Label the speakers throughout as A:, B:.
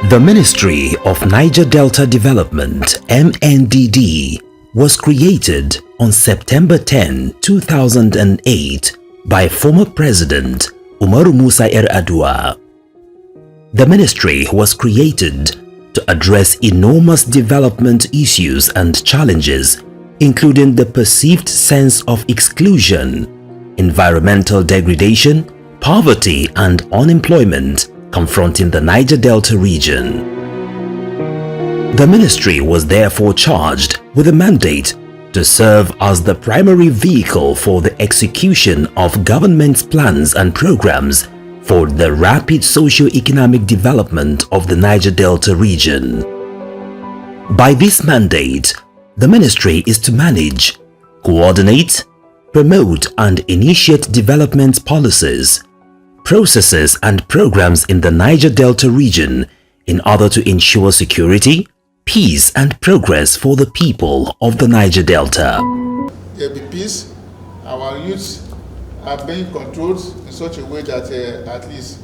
A: The Ministry of Niger Delta Development (MNDD) was created on September 10, 2008 by former President Umaru Musa Yar'Adua. The ministry was created to address enormous development issues and challenges, including the perceived sense of exclusion, environmental degradation, poverty and unemployment confronting the Niger Delta region. The ministry was therefore charged with a mandate to serve as the primary vehicle for the execution of government's plans and programs for the rapid socio-economic development of the Niger Delta region. By this mandate, the ministry is to manage, coordinate, promote and initiate development policies, processes and programs in the Niger Delta region in order to ensure security, peace and progress for the people of the Niger Delta.
B: There be peace, our youths are being controlled in such a way that at least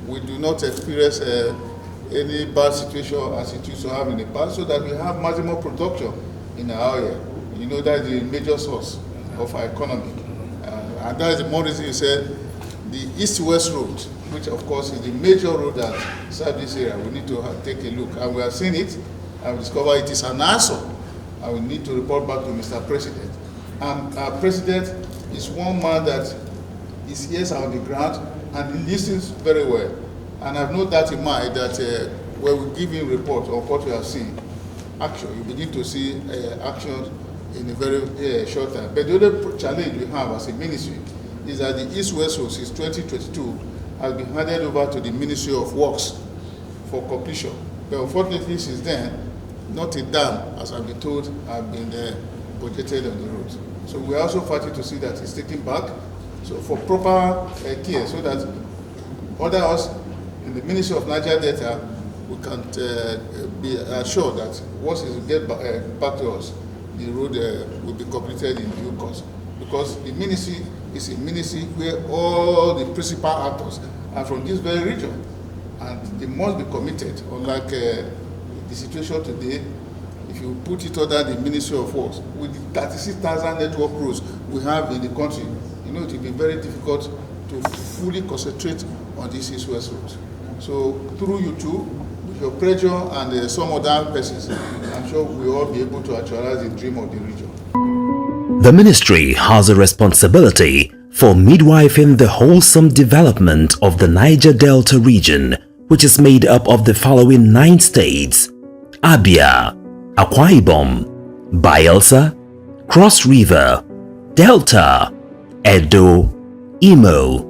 B: we do not experience any bad situation as it used to have in the past, so that we have maximum production in our area. You know, that is the major source of our economy. And that is the more reason you said the east-west road, which of course is the major road that serves this area. We need to take a look, and we have seen it, and we discover it is an answer, and we need to report back to Mr. President. And our president is one man that is ears on the ground and he listens very well. And I've no doubt in mind that when we give him report on what we have seen, action, you begin to see action in a very short time. But the other challenge we have as a ministry is that the East-West Road since 2022 has been handed over to the Ministry of Works for completion. But unfortunately, since then, not a dam, as I've been told, have been projected on the road. So we're also fighting to see that it's taken back, so for proper care, so that under us in the Ministry of Niger Delta, we can be assured that once it gets back to us, the road will be completed in due course. Because the ministry is a ministry where all the principal actors are from this very region, and they must be committed. Unlike the situation today, if you put it under the Ministry of Works, with the 36,000 network roads we have in the country, you know, it will be very difficult to fully concentrate on this East-West road. So through you two, with your pressure and some other persons, I'm sure we'll all be able to actualize the dream of the region.
A: The ministry has a responsibility for midwifing the wholesome development of the Niger Delta region, which is made up of the following 9 states: Abia, Akwa Ibom, Bayelsa, Cross River, Delta, Edo, Imo,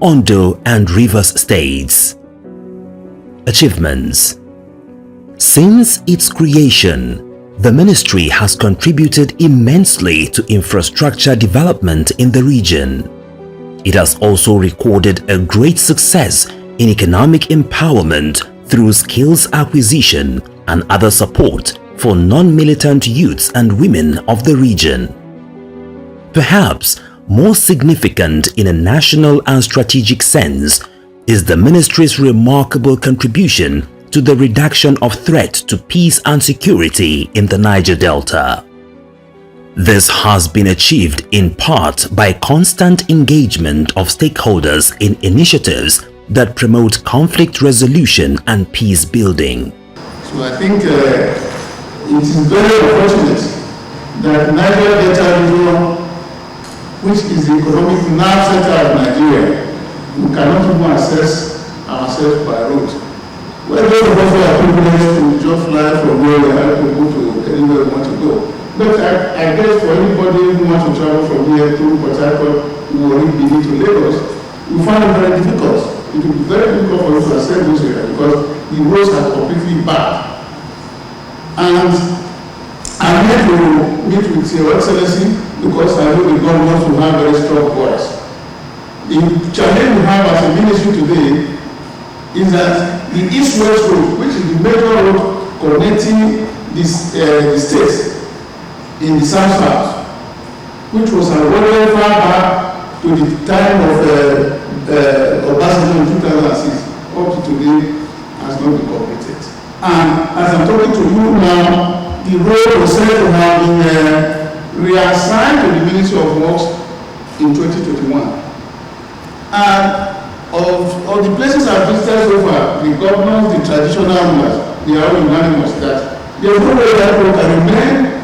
A: Ondo and Rivers states. Achievements. Since its creation, the ministry has contributed immensely to infrastructure development in the region. It has also recorded a great success in economic empowerment through skills acquisition and other support for non-militant youths and women of the region. Perhaps more significant in a national and strategic sense is the ministry's remarkable contribution to the reduction of threat to peace and security in the Niger Delta. This has been achieved in part by constant engagement of stakeholders in initiatives that promote conflict resolution and peace building.
B: So I think it is very unfortunate that Niger Delta region, which is the economic nerve center of Nigeria, we cannot even access ourselves by road. Well, those of us who are privileged to just fly from where we have to go to anywhere we want to go. But I guess for anybody who wants to travel from here to Port Harcourt, who already begin to Lagos, we find it very difficult. It will be very difficult for us to access this area because the roads are completely bad. And I'm here to meet with Your Excellency because I know the government will have very strong voice. The challenge we have as a ministry today is that the East-West Road, which is the major road connecting the states in the South, which was awarded far back to the time of Obasanjo in 2006, up to today has not been completed. And as I'm talking to you now, the role was said to have been reassigned to the Ministry of Works in 2021. And of the places I've visited so far, the governors, the traditional rulers, they are all unanimous that there is no way that people can remain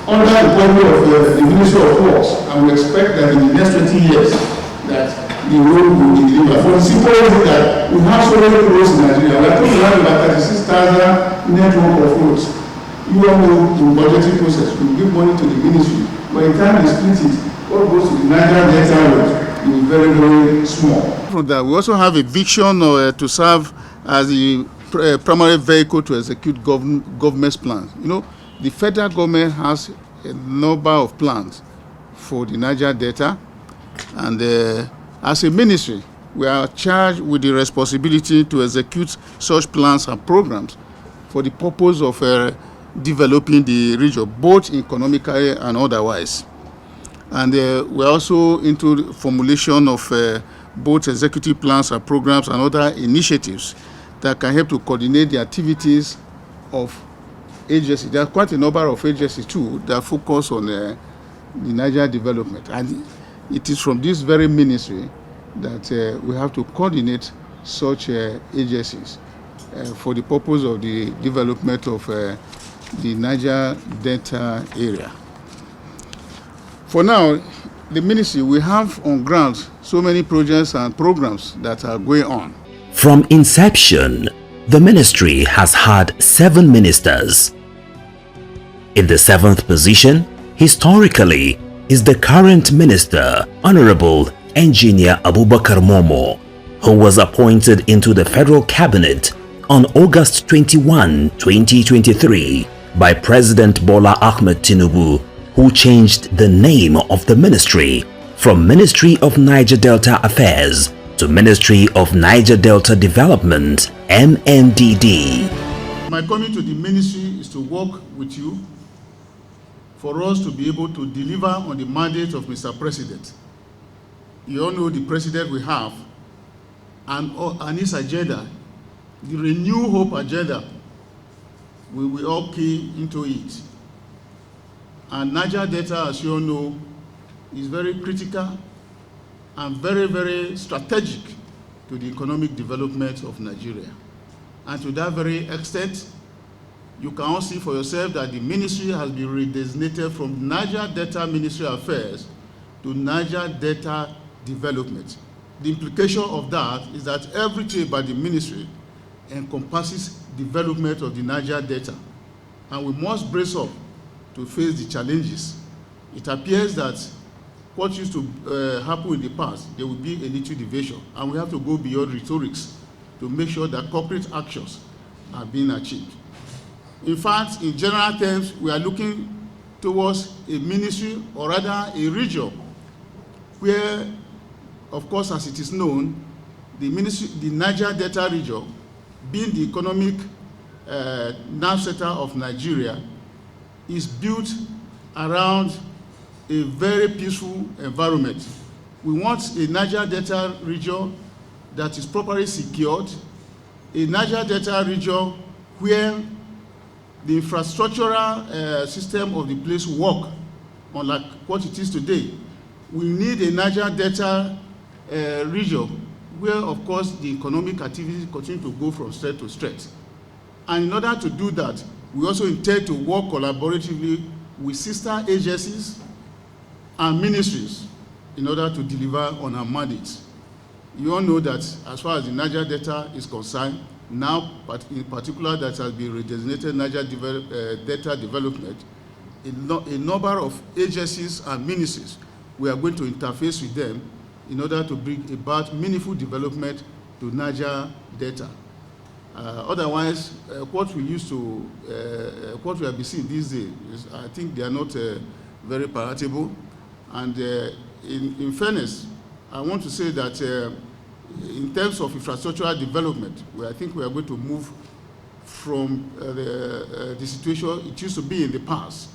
B: under the purview of the Ministry of Works, and we expect that in the next 20 years that the road will be delivered. For the simple reason that we have so many roads in Nigeria. We are talking about 36,000 network of roads. You all know in budgeting process, we give money to the ministry, but in time they split it, what goes to the Niger Delta road is very, very small. From that, we also have a vision to serve as the primary vehicle to execute government's plans. You know, the federal government has a number of plans for the Niger Delta, and as a ministry, we are charged with the responsibility to execute such plans and programs for the purpose of developing the region, both economically and otherwise. And we're also into the formulation of both executive plans and programs and other initiatives that can help to coordinate the activities of agencies. There are quite a number of agencies too that focus on the Niger development. And it is from this very ministry that we have to coordinate such agencies for the purpose of the development of the Niger Delta area. For now, the ministry, we have on ground so many projects and programs that are going on.
A: From inception, the ministry has had 7 ministers. In the 7th position, historically, is the current minister, Honorable Engineer Abubakar Momo, who was appointed into the federal cabinet on August 21, 2023 by President Bola Ahmed Tinubu, who changed the name of the ministry from Ministry of Niger Delta Affairs to Ministry of Niger Delta Development, MNDD.
B: My coming to the ministry is to work with you for us to be able to deliver on the mandate of Mr. President. You all know the president we have and his agenda, the Renew Hope agenda, we will all key into it. And Niger Delta, as you all know, is very critical and very, very strategic to the economic development of Nigeria. And to that very extent, you can all see for yourself that the ministry has been redesignated from Niger Delta Ministry of Affairs to Niger Delta Development. The implication of that is that everything by the ministry encompasses development of the Niger Delta. And we must brace up to face the challenges. It appears that what used to happen in the past, there will be a little deviation, and we have to go beyond rhetorics to make sure that corporate actions are being achieved. In fact, in general terms, we are looking towards a ministry, or rather a region, where, of course, as it is known, the Niger Delta region, being the economic nerve center of Nigeria, is built around a very peaceful environment. We want a Niger Delta region that is properly secured, a Niger Delta region where the infrastructural system of the place work, unlike what it is today. We need a Niger Delta region where, of course, the economic activities continue to go from state to state. And in order to do that, we also intend to work collaboratively with sister agencies and ministries in order to deliver on our mandates. You all know that as far as the Niger Delta is concerned, now, but in particular that has been redesignated Niger Delta Development, a number of agencies and ministries, we are going to interface with them in order to bring about meaningful development to Niger Delta. Otherwise, what we used to, what we have been seeing these days, is, I think they are not very palatable. And in fairness, I want to say that in terms of infrastructural development, I think we are going to move from the situation it used to be in the past.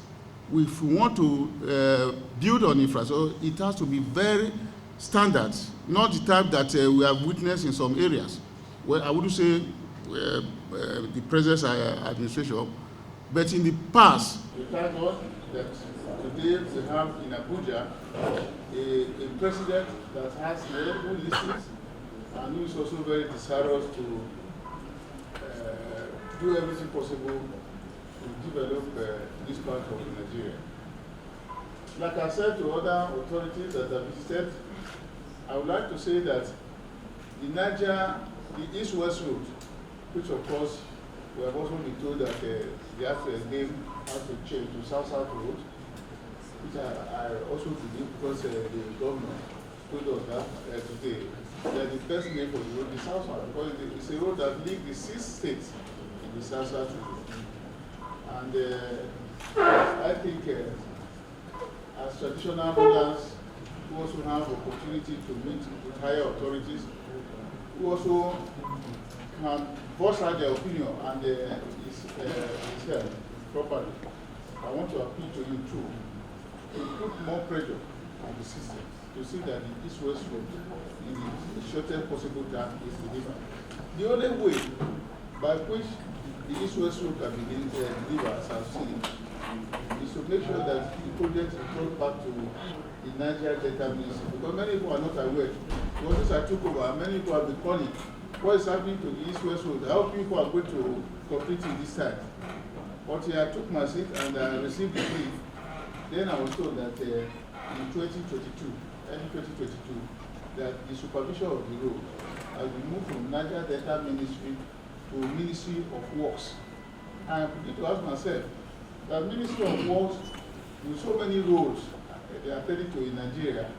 B: If we want to build on infrastructure, it has to be very standard, not the type that we have witnessed in some areas. Well, I wouldn't say the present administration. But in the past, we thank God that today we have in Abuja a president that has who listens and who is also very desirous to do everything possible to develop this part of Nigeria. Like I said to other authorities that I visited, I would like to say that the Niger, the East-West route, which of course we have also been told that the actual name has to change to South-South road, which I also believe because the government told us that today, that the best name for the road is South-South, because it's a road that links the 6 states in the South-South road. And I think as traditional rulers who also have opportunity to meet with higher authorities, who also can voice out their opinion and is held properly. I want to appeal to you too, to put more pressure on the system to see that the East-West road in the shortest possible time is delivered. The only way by which the East-West road can be delivered, as I've seen, is to make sure that the project is brought back to the Niger Delta Ministry, because many people are not aware. Because since I took over, many people have been calling, what is happening to the East-West road? How people are going to complete it this time? But I took my seat and I received the brief. Then I was told that in 2022, early 2022, that the supervision of the road has been moved from Niger Delta Ministry to Ministry of Works. I need to ask myself, that Ministry of Works, with so many roads they are heading to in Nigeria,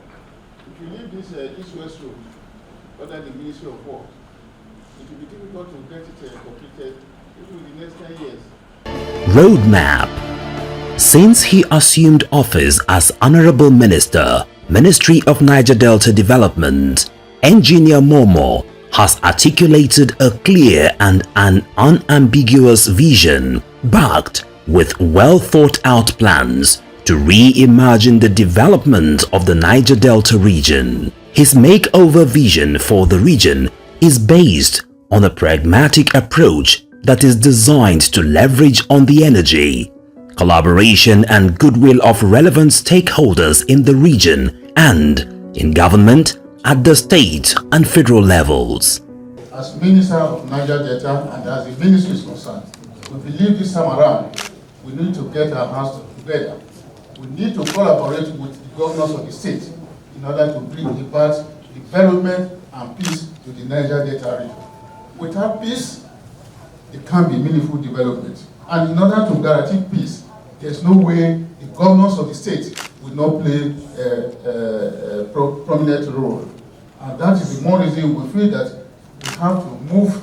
B: if you leave this East-West road under the Ministry of Works, it will be difficult to get it completed even in the next 10 years.
A: Roadmap. Since he assumed office as Honorable Minister, Ministry of Niger Delta Development, Engineer Momo has articulated a clear and an unambiguous vision backed with well-thought-out plans to reimagine the development of the Niger Delta region. His makeover vision for the region is based on a pragmatic approach that is designed to leverage on the energy, collaboration and goodwill of relevant stakeholders in the region and in government at the state and federal levels.
B: As Minister of Niger Delta and as the ministry is concerned, we believe this time around we need to get our hands together. We need to collaborate with the governors of the state in order to bring about development and peace to the Niger Delta region. Without peace, there can't be meaningful development. And in order to guarantee peace, there's no way the governors of the state will not play a prominent role. And that is the more reason we feel that we have to move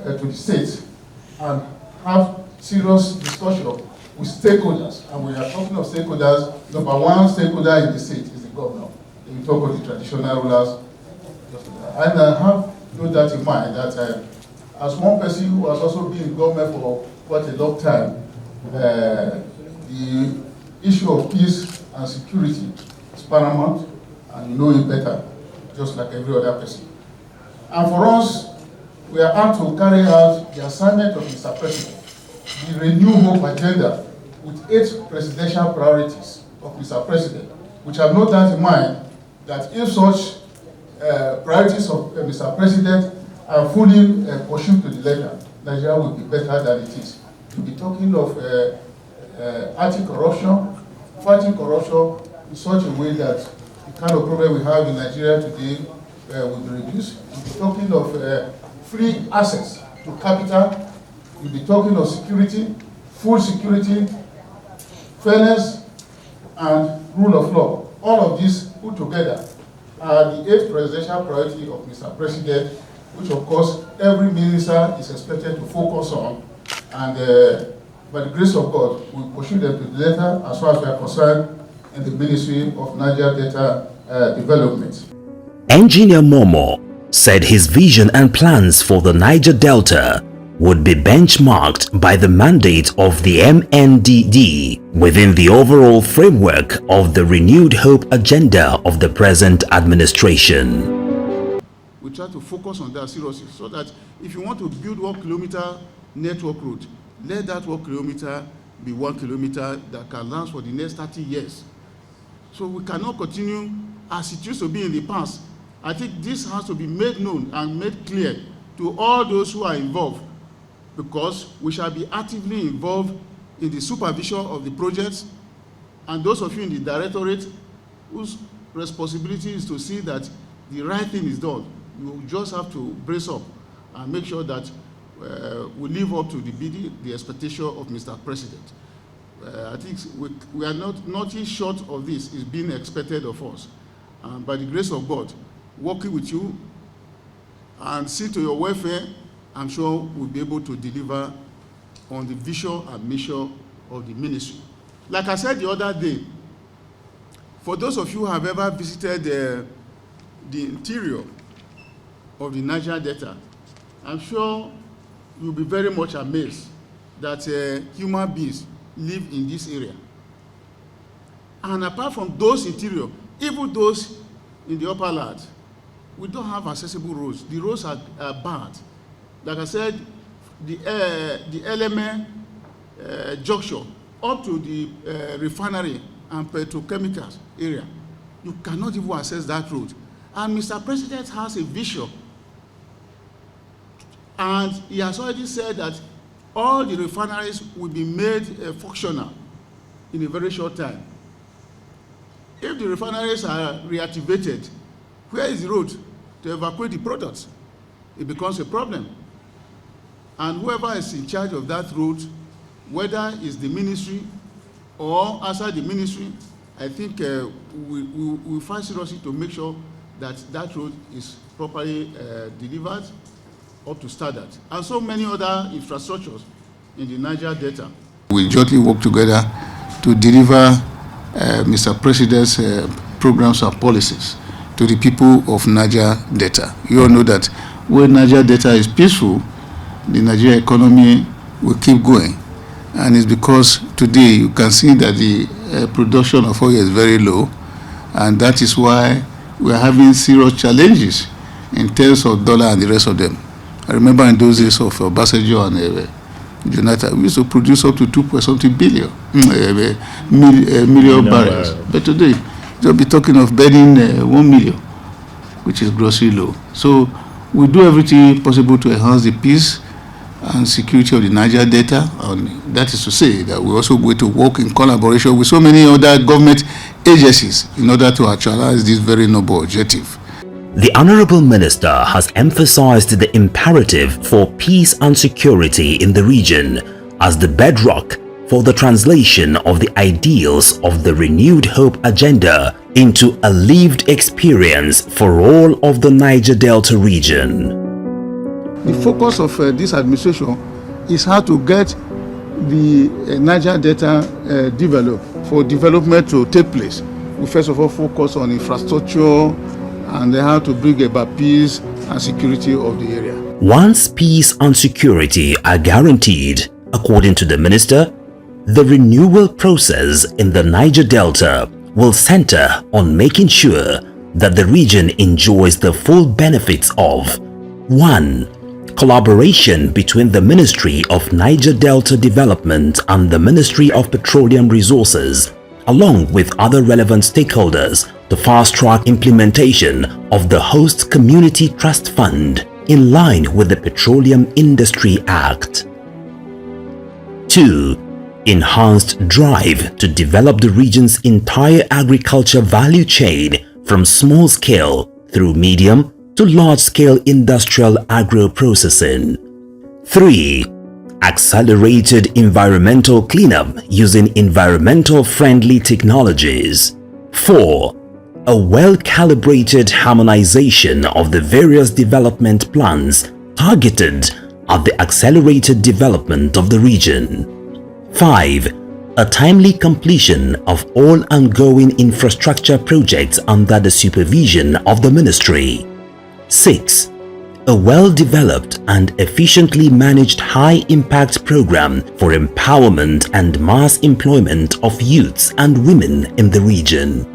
B: to the state and have serious discussion with stakeholders. And we are talking of stakeholders. Number one stakeholder in the state is the governor. We talk of the traditional rulers. And I have no doubt in mind that as one person who has also been in government for quite a long time, the issue of peace and security is paramount, and you know it better, just like every other person. And for us, we are asked to carry out the assignment of Mr. President, the Renew Hope agenda, with 8 presidential priorities of Mr. President, which have no doubt in mind that if such priorities of Mr. President are fully pursued to the letter, Nigeria will be better than it is. We'll be talking of anti-corruption, fighting corruption in such a way that the kind of problem we have in Nigeria today will be reduced. We'll be talking of free access to capital. We'll be talking of security, full security, fairness, and rule of law. All of these put together are the 8th presidential priority of Mr. President, which of course every minister is expected to focus on. And by the grace of God, we pursue them to the letter as far as we are concerned in the Ministry of Niger Delta Development.
A: Engineer Momo said his vision and plans for the Niger Delta would be benchmarked by the mandate of the MNDD within the overall framework of the Renewed Hope agenda of the present administration.
B: We try to focus on that seriously, so that if you want to build 1 kilometer network road, let that 1 kilometer be 1 kilometer that can last for the next 30 years. So we cannot continue as it used to be in the past. I think this has to be made known and made clear to all those who are involved, because we shall be actively involved in the supervision of the projects, and those of you in the directorate whose responsibility is to see that the right thing is done. You just have to brace up and make sure that we live up to the expectation of Mr. President. I think we are nothing short of this is being expected of us. By the grace of God, working with you and see to your welfare, I'm sure we'll be able to deliver on the vision and mission of the ministry. Like I said the other day, for those of you who have ever visited the interior of the Niger Delta, I'm sure you'll be very much amazed that human beings live in this area. And apart from those interior, even those in the upper land, we don't have accessible roads. The roads are bad. Like I said, the LMA junction up to the refinery and petrochemicals area, you cannot even access that road. And Mr. President has a vision. And he has already said that all the refineries will be made functional in a very short time. If the refineries are reactivated, where is the road to evacuate the products? It becomes a problem. And whoever is in charge of that road, whether it's the ministry or outside the ministry, I think we'll find seriously to make sure that that road is properly delivered up to standard. And so many other infrastructures in the Niger Delta. We jointly work together to deliver Mr. President's programs and policies to the people of Niger Delta. You all know that when Niger Delta is peaceful, the Nigerian economy will keep going. And it's because today you can see that the production of oil is very low, and that is why we are having serious challenges in terms of dollar and the rest of them. I remember in those days of Obasanjo and Jonathan, we used to produce up to 2.something billion million barrels. But today, they'll be talking of burning 1 million, which is grossly low. So we do everything possible to enhance the peace and security of the Niger Delta, and that is to say that we also going to work in collaboration with so many other government agencies in order to actualize this very noble objective.
A: The Honorable Minister has emphasized the imperative for peace and security in the region as the bedrock for the translation of the ideals of the Renewed Hope Agenda into a lived experience for all of the Niger Delta region.
B: The focus of this administration is how to get the Niger Delta developed, for development to take place. We first of all focus on infrastructure and how to bring about peace and security of the area.
A: Once peace and security are guaranteed, according to the minister, the renewal process in the Niger Delta will center on making sure that the region enjoys the full benefits of 1. Collaboration between the Ministry of Niger Delta Development and the Ministry of Petroleum Resources, along with other relevant stakeholders, to fast-track implementation of the Host Community Trust Fund in line with the Petroleum Industry Act. 2. Enhanced drive to develop the region's entire agriculture value chain from small-scale through medium to large-scale industrial agro-processing. 3. Accelerated environmental cleanup using environmental-friendly technologies. 4. A well-calibrated harmonization of the various development plans targeted at the accelerated development of the region. 5. A timely completion of all ongoing infrastructure projects under the supervision of the ministry. 6. A well-developed and efficiently managed high-impact program for empowerment and mass employment of youths and women in the region.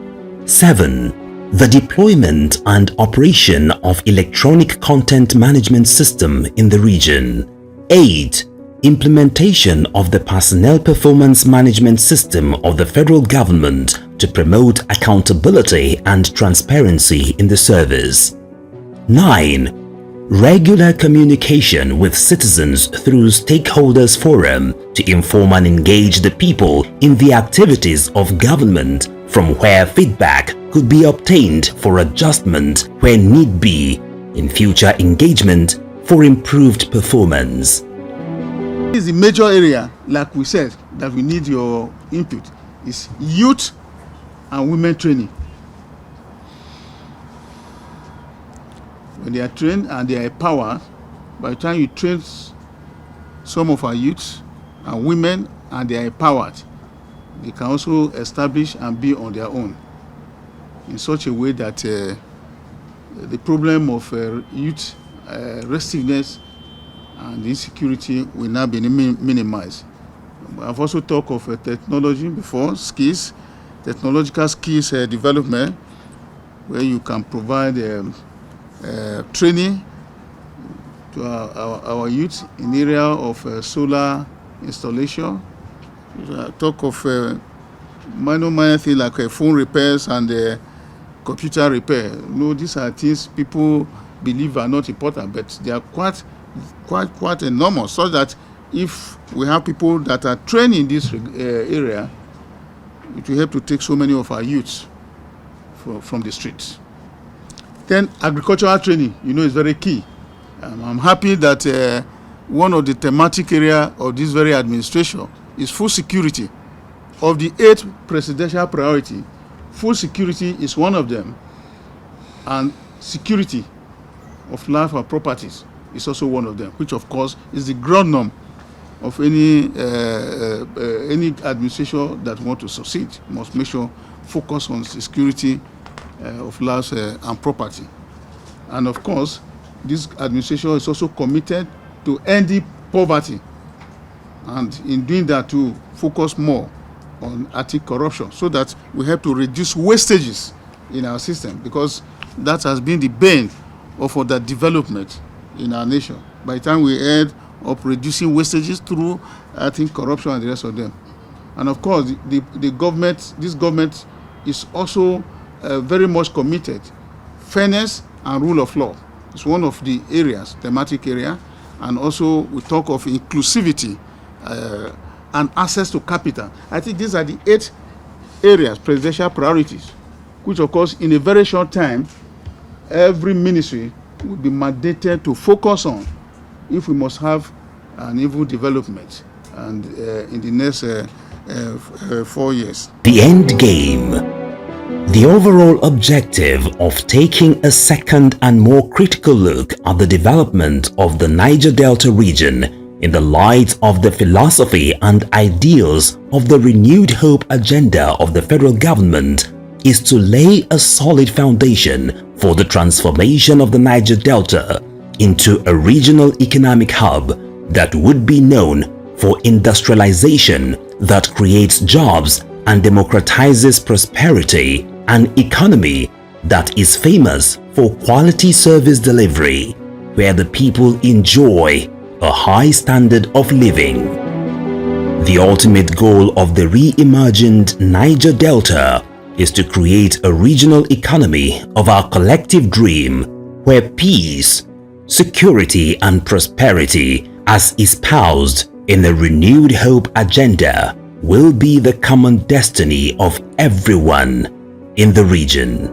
A: 7. the deployment and operation of electronic content management system in the region. 8. Implementation of the personnel performance management system of the federal government to promote accountability and transparency in the service. 9. Regular communication with citizens through stakeholders forum to inform and engage the people in the activities of government, from where feedback could be obtained for adjustment where need be in future engagement for improved performance.
B: This is the major area, like we said, that we need your input, is youth and women training. When they are trained and they are empowered, by the time you train some of our youths and women and they are empowered, they can also establish and be on their own in such a way that the problem of youth restiveness and insecurity will now be minimized. I've also talked of technology before, skills, technological skills development, where you can provide training to our youth in the area of solar installation. Talk of minor things like phone repairs and computer repair. These are things people believe are not important, but they are quite enormous, so that if we have people that are trained in this area, it will help to take so many of our youths from the streets. Then agricultural training, is very key. I'm happy that one of the thematic area of this very administration is food security. Of the 8 presidential priority, food security is one of them, and security of life and properties is also one of them, which of course is the ground norm of any administration that want to succeed. Must make sure focus on security of lives and property. And of course, this administration is also committed to ending poverty, and in doing that to focus more on anti-corruption, so that we have to reduce wastages in our system, because that has been the bane of the development in our nation. By the time we end up reducing wastages through corruption and the rest of them. And of course, this government is also very much committed. Fairness and rule of law is one of the areas, thematic area, and also we talk of inclusivity and access to capital. I think these are the 8 areas, presidential priorities, which of course in a very short time, every ministry will be mandated to focus on if we must have an even development and in the next 4 years.
A: The end game. The overall objective of taking a second and more critical look at the development of the Niger Delta region in the light of the philosophy and ideals of the renewed hope agenda of the federal government is to lay a solid foundation for the transformation of the Niger Delta into a regional economic hub that would be known for industrialization that creates jobs and democratizes prosperity, an economy that is famous for quality service delivery, where the people enjoy a high standard of living. The ultimate goal of the re-imagined Niger Delta is to create a regional economy of our collective dream, where peace, security and prosperity, as espoused in the renewed hope agenda, will be the common destiny of everyone in the region.